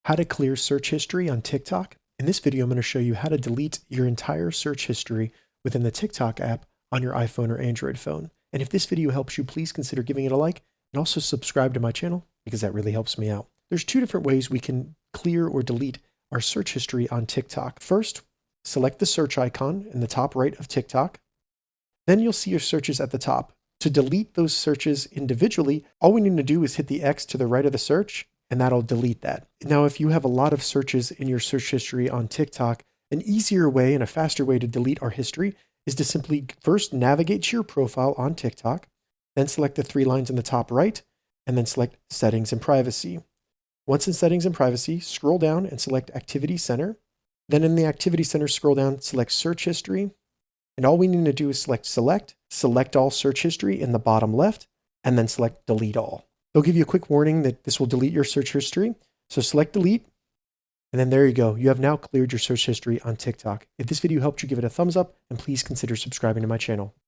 How to clear search history on TikTok. In this video, I'm going to show you how to delete your entire search history within the TikTok app on your iPhone or Android phone. And if this video helps you, please consider giving it a like and also subscribe to my channel because that really helps me out. There's two different ways we can clear or delete our search history on TikTok. First, select the search icon in the top right of TikTok. Then you'll see your searches at the top. To delete those searches individually, all we need to do is hit the X to the right of the search, and that'll delete that. Now, if you have a lot of searches in your search history on TikTok, an easier way and a faster way to delete our history is to simply first navigate to your profile on TikTok, then select the three lines in the top right, and then select Settings and Privacy. Once in Settings and Privacy, scroll down and select Activity Center. Then in the Activity Center, scroll down, select Search History. And all we need to do is select all search history in the bottom left, and then select Delete All. They'll give you a quick warning that this will delete your search history. So select Delete, and then there you go. You have now cleared your search history on TikTok. If this video helped you, give it a thumbs up, and please consider subscribing to my channel.